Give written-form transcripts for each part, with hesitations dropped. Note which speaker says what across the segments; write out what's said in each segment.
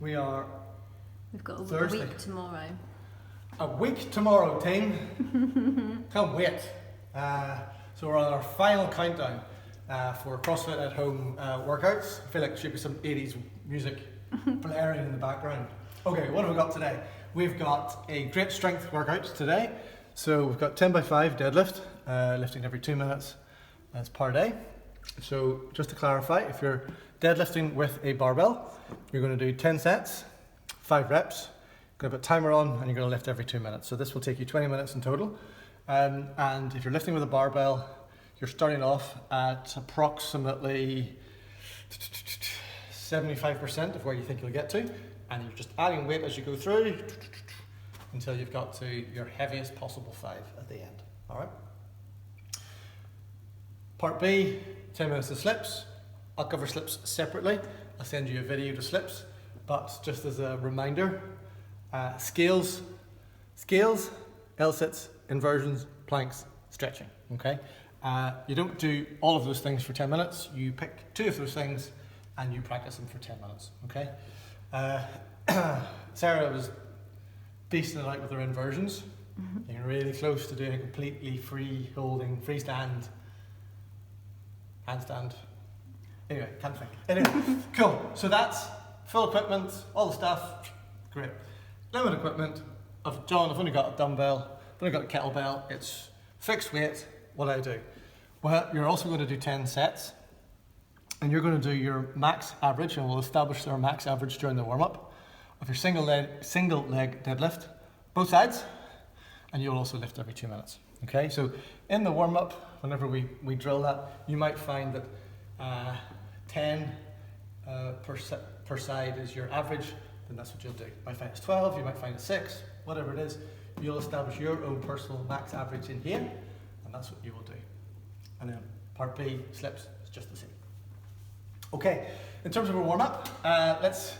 Speaker 1: We are
Speaker 2: We've got a
Speaker 1: Thursday.
Speaker 2: week tomorrow.
Speaker 1: A week tomorrow, team. Can't wait. So we're on our final countdown for CrossFit at home workouts. I feel like there should be some 80s music blaring in the background. Okay, what have we got today? We've got a great strength workout today. So we've got 10 by 5 deadlift, lifting every 2 minutes as per day. So just to clarify, if you're deadlifting with a barbell, you're going to do 10 sets, 5 reps, you're going to put a timer on, and you're going to lift every 2 minutes. So this will take you 20 minutes in total. And if you're lifting with a barbell, you're starting off at approximately 75% of where you think you'll get to, and you're just adding weight as you go through until you've got to your heaviest possible 5 at the end. All right. Part B, 10 minutes of slips. I'll cover slips separately. I'll send you a video to slips, but just as a reminder, scales, L-sits, inversions, planks, stretching, okay? You don't do all of those things for 10 minutes. You pick 2 of those things and you practice them for 10 minutes, okay? Sarah was beasting it out with her inversions. You're really close to doing a completely free holding, freestand, handstand. Anyway, can't think. Anyway, cool. So that's full equipment, all the stuff. Great. Limited equipment. I've only got a dumbbell, I've only got a kettlebell. It's fixed weight. What do I do? Well, you're also going to do 10 sets, and you're going to do your max average, and we'll establish our max average during the warm-up of your single leg deadlift, both sides, and you'll also lift every 2 minutes. Okay, so in the warm-up, whenever we drill that, you might find that 10 per side is your average, then that's what you'll do. You might find it's 12, you might find it's 6, whatever it is, you'll establish your own personal max average in here, and that's what you will do. And then part B, slips, is just the same. Okay, in terms of our warm-up, let's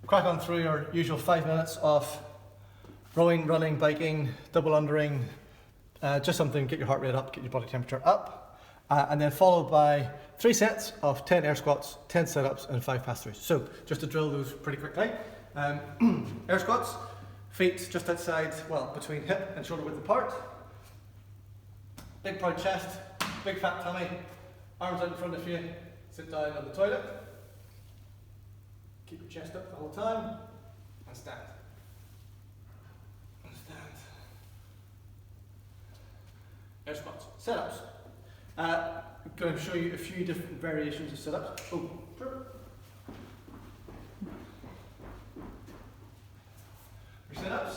Speaker 1: crack on through our usual 5 minutes of rowing, running, biking, double undering, just something to get your heart rate up, get your body temperature up. And then followed by 3 sets of 10 air squats, 10 sit-ups, and 5 pass-throughs. So just to drill those pretty quickly. Air squats, feet just outside, well, between hip and shoulder width apart. Big proud chest, big fat tummy, arms out in front of you, sit down on the toilet. Keep your chest up the whole time, and stand. And stand. Air squats, sit-ups. I'm going to show you a few different variations of sit-ups. Oh, sure. For sit-ups,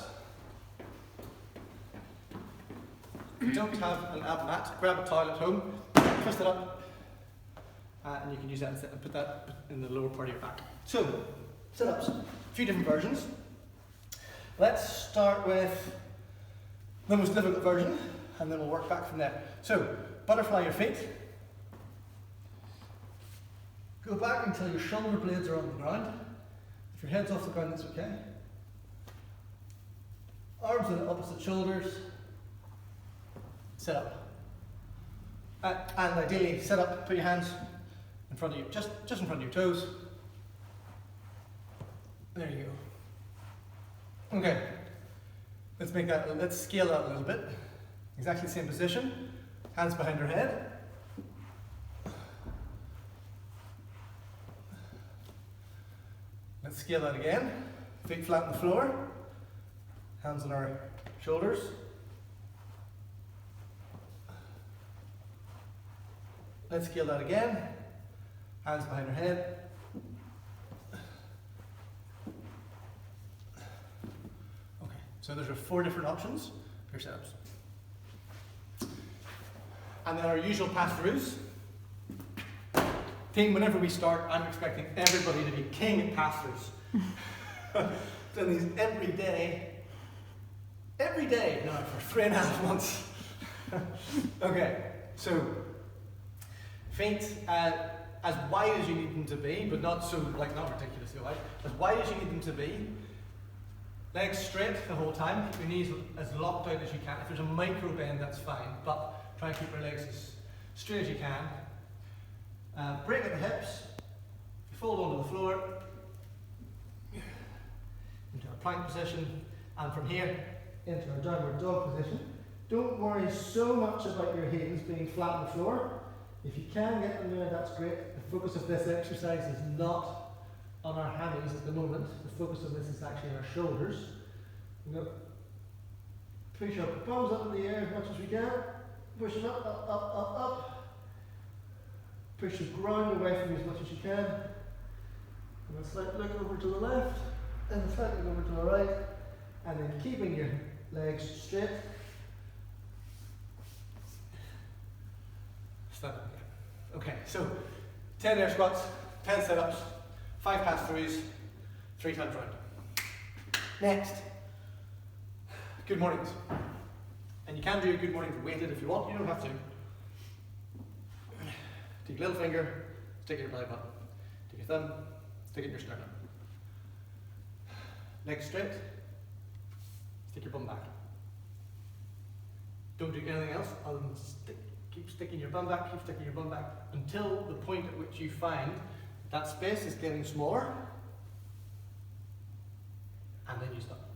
Speaker 1: if you don't have an ab mat, grab a towel at home, twist it up, and you can use that instead and put that in the lower part of your back. So, sit-ups, a few different versions. Let's start with the most difficult version, and then we'll work back from there. So, butterfly your feet. Go back until your shoulder blades are on the ground. If your head's off the ground, that's okay. Arms on the opposite shoulders. Sit up. And ideally, sit up, put your hands in front of you, just in front of your toes. There you go. Okay. Let's scale that a little bit. Exactly the same position. Hands behind your head. Let's scale that again. Feet flat on the floor. Hands on our shoulders. Let's scale that again. Hands behind your head. Okay, so there's 4 different options for your sit-ups. And then our usual pass-throughs. Team, whenever we start, I'm expecting everybody to be king at pass-throughs. Done these every day now for 3.5 months. Okay, so feet as wide as you need them to be, but not so, like, not ridiculously wide. As wide as you need them to be. Legs straight the whole time. Keep your knees as locked out as you can. If there's a micro bend, that's fine, but try and keep your legs as straight as you can. Break at the hips. You fold onto the floor. plank position, and from here into our downward dog position. Don't worry so much about your heels being flat on the floor. If you can get them there, that's great. The focus of this exercise is not on our hammies at the moment. The focus of this is actually on our shoulders. We're going to push our palms up in the air as much as we can. Push them up, up, up, up, up. Push the ground away from you as much as you can. And a slight look over to the left, and a slight look over to the right. And then keeping your legs straight. Stand up again. Okay, so 10 air squats, 10 sit-ups, 5 pass-throughs, 3 times round. Next, good mornings. And you can do a good morning weighted if you want, you don't have to. Take your little finger, stick it in your belly button. Take your thumb, stick it in your sternum. Legs straight, stick your bum back. Don't do anything else other than keep sticking your bum back, keep sticking your bum back until the point at which you find that space is getting smaller, and then you stop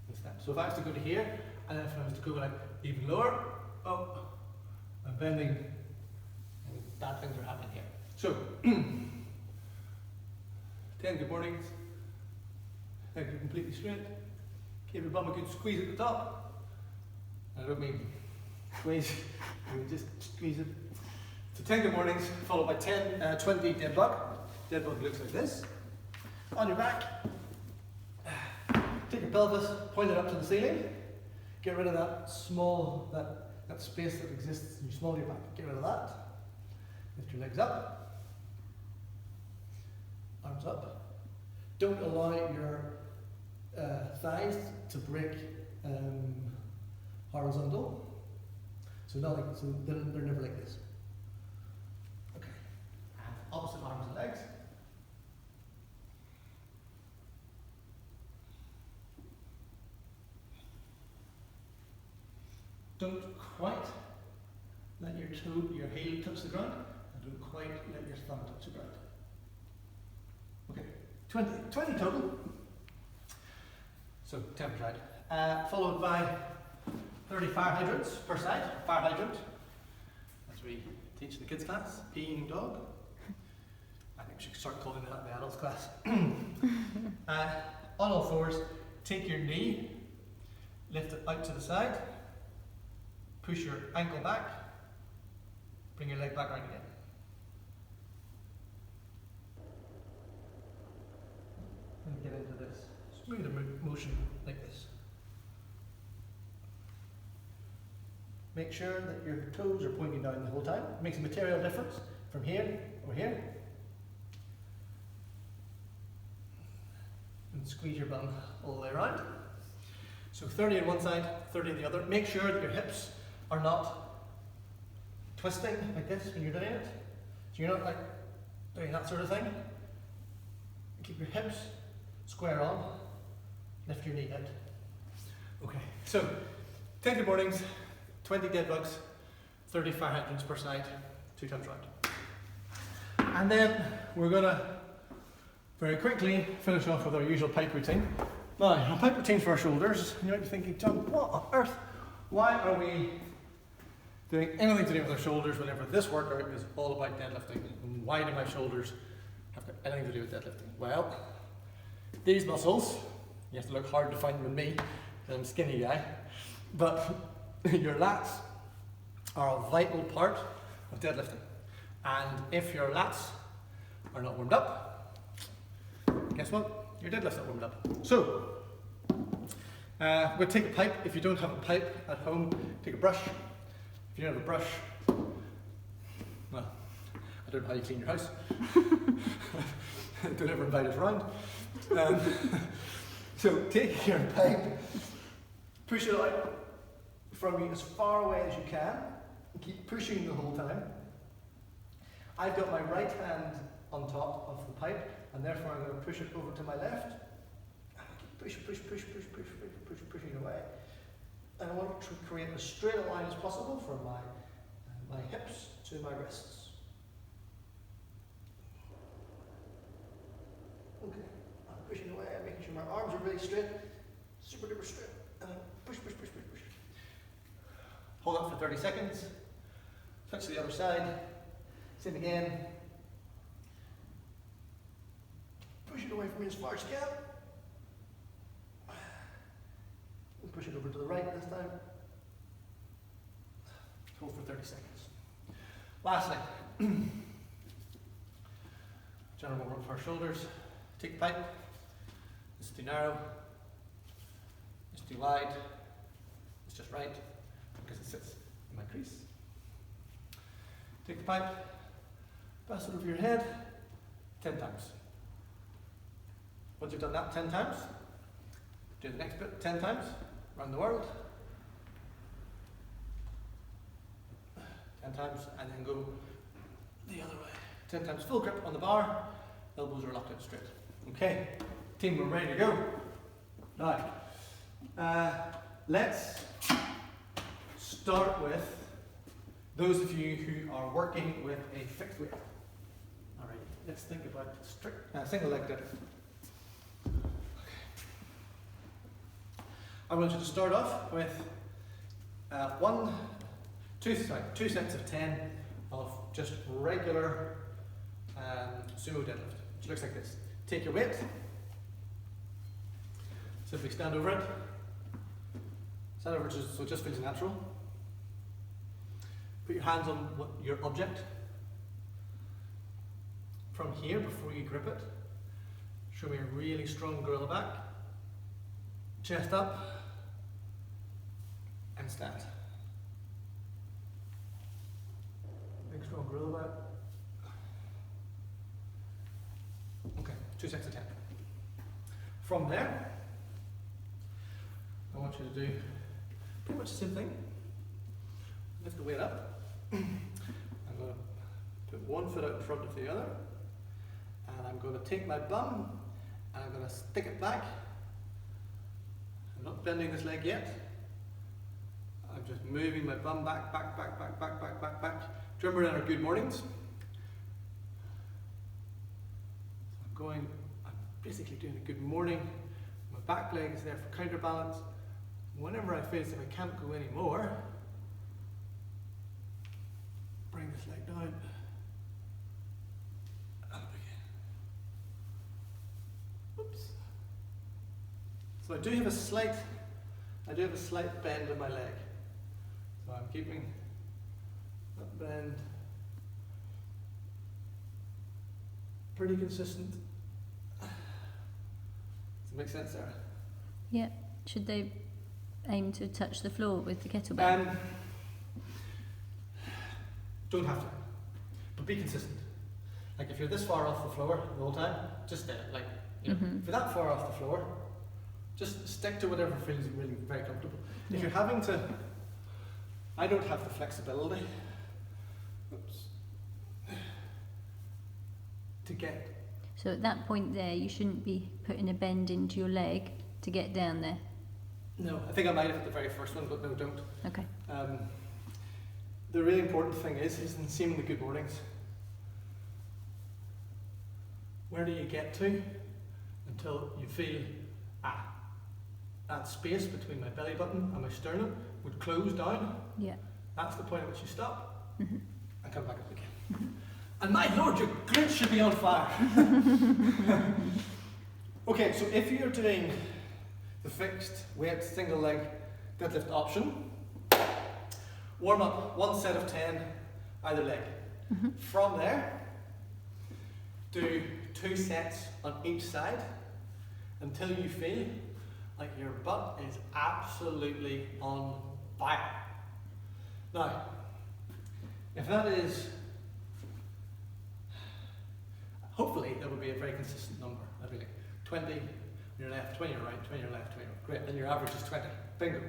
Speaker 1: instead. So if I was to go to here, and then if I was to go like even lower, up, and bending, and bad things are happening here. So, 10 good mornings, legs are completely straight, give your bum a good squeeze at the top. I don't mean squeeze, I mean just squeeze it. So 10 good mornings, followed by 20 dead bug. Dead bug looks like this. On your back, take your pelvis, point it up to the ceiling. Get rid of that small, that space that exists in your small of your back. Get rid of that. Lift your legs up. Arms up. Don't allow your thighs to break horizontal. So they're never like this. Okay. And opposite arms and legs. Don't quite let your heel touch the ground, and don't quite let your thumb touch the ground. Okay, 20 total. So 10 per side. Followed by 30 fire hydrants per side. Fire hydrant, as we teach the kids class, peeing dog. I think we should start calling that the adults class. On all fours, take your knee, lift it out to the side. Push your ankle back, bring your leg back round again. And get into this smooth motion like this. Make sure that your toes are pointing down the whole time. It makes a material difference from here or here. And squeeze your bum all the way around. So 30 on one side, 30 on the other. Make sure that your hips are not twisting like this when you're doing it. So you're not like doing that sort of thing. Keep your hips square on. Lift your knee out. Okay, so 10 good mornings, 20 dead bugs, 30 fire hydrants per side, 2 times round. And then we're gonna very quickly finish off with our usual pipe routine. Now, a pipe routine for our shoulders. You might be thinking, John, what on earth? Why are we doing anything to do with our shoulders whenever this workout is all about deadlifting? And why do my shoulders have got anything to do with deadlifting? Well, these muscles, you have to look hard to find them in me, because I'm a skinny guy, but your lats are a vital part of deadlifting. And if your lats are not warmed up, guess what? Your deadlift's not warmed up. So, we'll take a pipe. If you don't have a pipe at home, take a brush. If you don't have a brush, well, I don't know how you clean your house. Don't ever invite us around. So take your pipe, push it out from you as far away as you can, and keep pushing the whole time. I've got my right hand on top of the pipe, and therefore I'm going to push it over to my left. And I keep pushing it away. And I want to create as straight a line as possible from my hips to my wrists. Okay, I'm pushing away, I'm making sure my arms are really straight. super duper straight, and then push, push, push, push, push. Hold up for 30 seconds, switch to the other side, same again. Push it away from you as far as you can. And push it over to the right this time. Hold for 30 seconds. Lastly, general work for our shoulders. Take the pipe. It's too narrow. It's too wide. It's just right because it sits in my crease. Take the pipe. Pass it over your head 10 times. Once you've done that 10 times, do the next bit 10 times around the world. 10 times, and then go the other way. 10 times full grip on the bar, elbows are locked out straight. Okay, team, we're ready to go. Now, let's start with those of you who are working with a fixed weight. All right, let's think about single leg deadlift. I want you to start off with two sets of 10 of just regular sumo deadlift, which looks like this. Take your weight, simply stand over it. Stand over it so it just feels natural. Put your hands on your object. From here, before you grip it, show me a really strong gorilla back. Chest up, and stand. Big strong gorilla back. Okay, 2 sets of 10. From there, I want you to do pretty much the same thing. Lift the weight up. I'm going to put one foot out in front of the other, and I'm going to take my bum and I'm going to stick it back. I'm not bending this leg yet. I'm just moving my bum back, back, back, back, back, back, back, back. Do you remember in our good mornings? So I'm basically doing a good morning. My back leg is there for counterbalance. Whenever I feel as if I can't go anymore, bring this leg down. And up again. Oops. So I do have a slight bend in my leg. So I'm keeping that bend pretty consistent. Does it make sense, Sarah?
Speaker 2: Yeah. Should they aim to touch the floor with the kettlebell?
Speaker 1: Don't have to, but be consistent. Like if you're this far off the floor the whole time, just stay. Like, you know, if you're that far off the floor, just stick to whatever feels really very comfortable. If you're having to, I don't have the flexibility. To get.
Speaker 2: So at that point there, you shouldn't be putting a bend into your leg to get down there.
Speaker 1: No, I think I might have at the very first one, but no, don't.
Speaker 2: Okay.
Speaker 1: The really important thing is in the same in the good mornings. Where do you get to until you feel that space between my belly button and my sternum would close down?
Speaker 2: Yeah.
Speaker 1: That's the point at which you stop and come back up again. And my lord, your glutes should be on fire. Okay, so if you're doing the fixed weight single leg deadlift option, warm up 1 set of 10 either leg. From there, do 2 sets on each side until you feel like your butt is absolutely on fire. Now, if that is, hopefully that would be a very consistent number. That'd be like 20 on your left, 20 on your right, 20 on your left, 20 on your right. Great, then your average is 20. Bingo.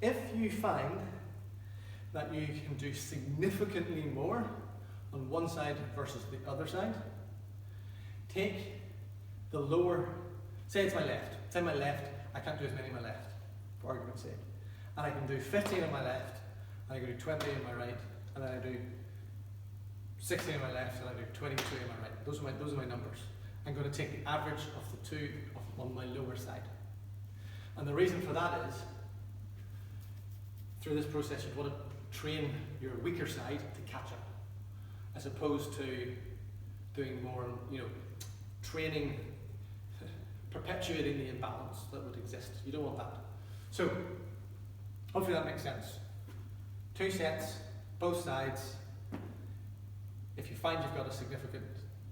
Speaker 1: If you find that you can do significantly more on one side versus the other side, take the lower, say it's my left. Say my left, I can't do as many on my left, for argument's sake. And I can do 15 on my left, and I can do 20 on my right, and then I do 16 on my left, and I do 22 on my right. Those are my numbers. I'm going to take the average of the two on my lower side. And the reason for that is, through this process, you'd want to train your weaker side to catch up, as opposed to doing more, training, perpetuating the imbalance that would exist. You don't want that. So, hopefully that makes sense. 2 sets, both sides. If you find you've got a significant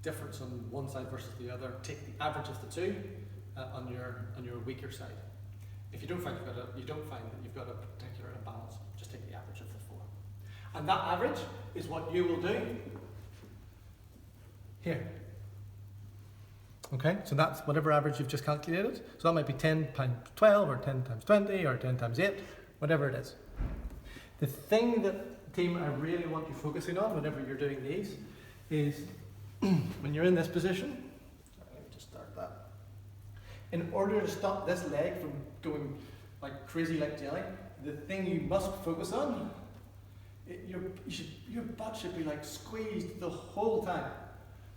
Speaker 1: difference on one side versus the other, take the average of the two on your weaker side. If you don't find that you've got a particular imbalance, just take the average of the 4. And that average is what you will do here. Okay, so that's whatever average you've just calculated. So that might be 10 times 12 or 10 times 20 or 10 times 8, whatever it is. The thing that, team, I really want you focusing on whenever you're doing these is when you're in this position, let me just start that. In order to stop this leg from going like crazy like jelly, the thing you must focus on, your butt should be like squeezed the whole time.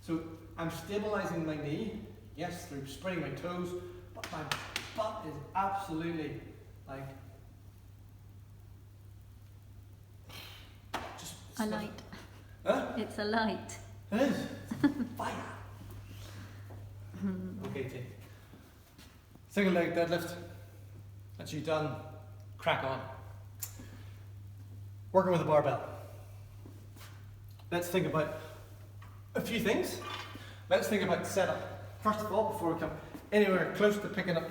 Speaker 1: So I'm stabilizing my knee, yes, through spreading my toes, but my butt is absolutely like just
Speaker 2: A light.
Speaker 1: Huh?
Speaker 2: It's a light.
Speaker 1: It is. Fire. Okay, team. Single leg deadlift. That's you done. Crack on. Working with a barbell. Let's think about a few things. Let's think about setup. First of all, before we come anywhere close to picking up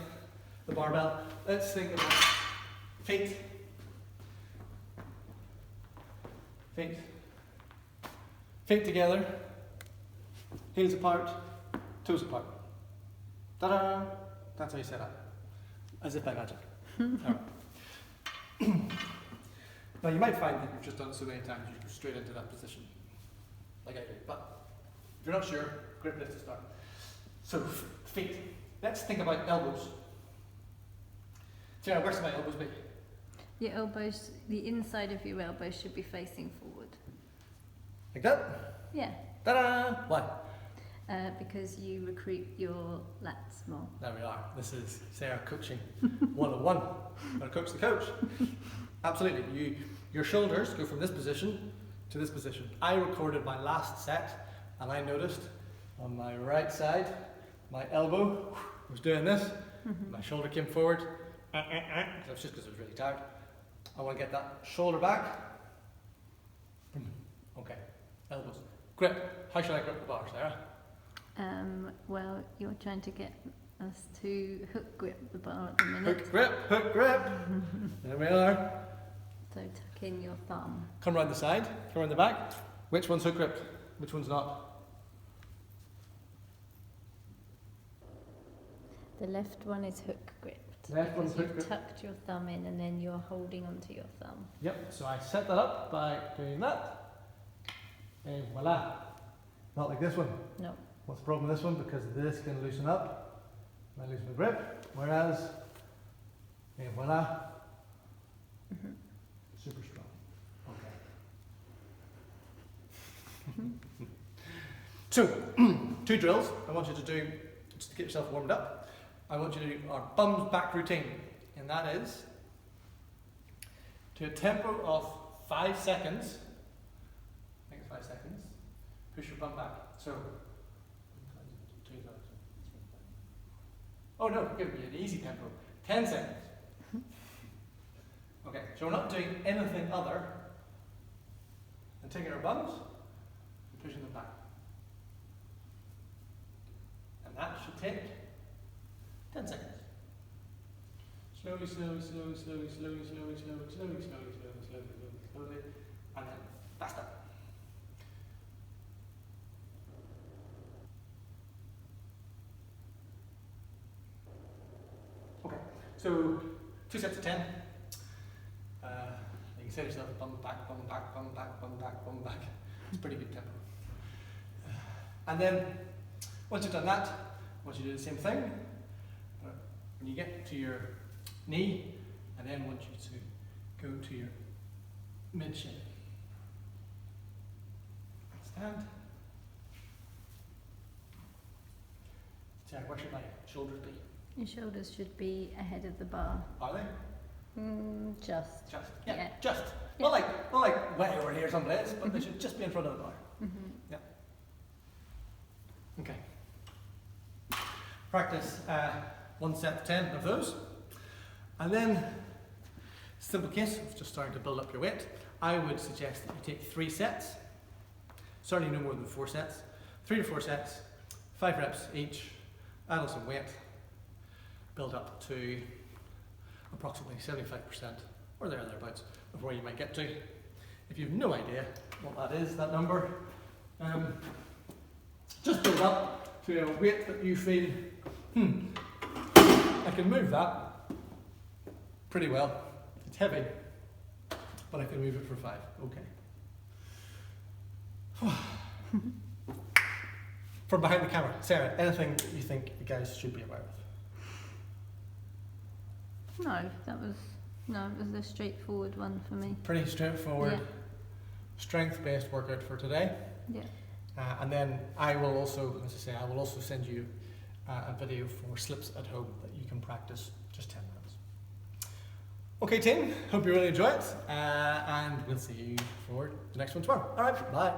Speaker 1: the barbell, let's think about feet. Feet. Feet together. Heels apart. Toes apart. Ta-da! That's how you set up. As if by magic. Alright. Now you might find that you've just done it so many times you go straight into that position. Like I do. But if you're not sure, great place to start. So, feet. Let's think about elbows. Tiana, where should my elbows be?
Speaker 2: Your elbows, the inside of your elbows should be facing forward.
Speaker 1: Like that?
Speaker 2: Yeah.
Speaker 1: Ta-da! Why?
Speaker 2: Because you recruit your lats more.
Speaker 1: There we are. This is Sarah coaching 101. How to coach the coach. Absolutely. Your shoulders go from this position to this position. I recorded my last set and I noticed on my right side, my elbow was doing this. My shoulder came forward. That's just because I was really tired. I want to get that shoulder back. Okay. Elbows. Grip. How should I grip the bar, Sarah?
Speaker 2: Well, you're trying to get us to hook grip the bar at the minute.
Speaker 1: Hook grip, hook grip. There we are.
Speaker 2: So tuck in your thumb.
Speaker 1: Come around the side, come around the back. Which one's hook grip? Which one's not?
Speaker 2: The left one is hook gripped.
Speaker 1: Left one's hook
Speaker 2: You've
Speaker 1: grip.
Speaker 2: tucked your thumb in and then you're holding onto your thumb.
Speaker 1: Yep, so I set that up by doing that. And voila. Not like this one.
Speaker 2: No.
Speaker 1: What's the problem with this one? Because this can loosen up. I loosen the grip. Whereas, and voila. Super strong. Okay. So, 2 drills I want you to do just to get yourself warmed up. I want you to do our bums back routine, and that is to a tempo of 5 seconds. I think it's 5 seconds. Push your bum back. So, oh no, give me an easy tempo. 10 seconds. Okay, so we're not doing anything other than taking our bums and pushing them back. And that should take 10 seconds. Slowly, slowly, slowly, slowly, slowly, slowly, slowly, slowly, slowly, slowly, slowly, slowly, and then faster. Okay, so 2 sets of 10. You can set yourself bum back, bum back, bum back, bum back, bum back. It's pretty good tempo. And then, once you've done that, once you do the same thing, when you get to your knee, and then want you to go to your mid-shin. Stand. Jack, where should my shoulders be?
Speaker 2: Your shoulders should be ahead of the bar.
Speaker 1: Are they?
Speaker 2: Just.
Speaker 1: Yeah,
Speaker 2: Yeah.
Speaker 1: just.
Speaker 2: Yeah.
Speaker 1: Not like way over here someplace, but they should just be in front of the bar. Yeah. Okay. Practice 1 set 10 of those. And then, simple case of just starting to build up your weight, I would suggest that you take 3 sets, certainly no more than 4 sets, 3 to 4 sets, 5 reps each, add on some weight, build up to approximately 75% or thereabouts of where you might get to. If you've no idea what that is, that number, just build up to a weight that you feel, I can move that pretty well. It's heavy, but I can move it for 5. Okay. From behind the camera, Sarah, anything that you think you guys should be aware of?
Speaker 2: No, it was a straightforward one for me.
Speaker 1: Pretty straightforward,
Speaker 2: Yeah.
Speaker 1: strength-based workout for today.
Speaker 2: Yeah.
Speaker 1: And then I will also, as I say, I will also send you a video for slips at home that you can practice just 10 minutes. Okay team, hope you really enjoy it, and we'll see you for the next one tomorrow. Alright, bye.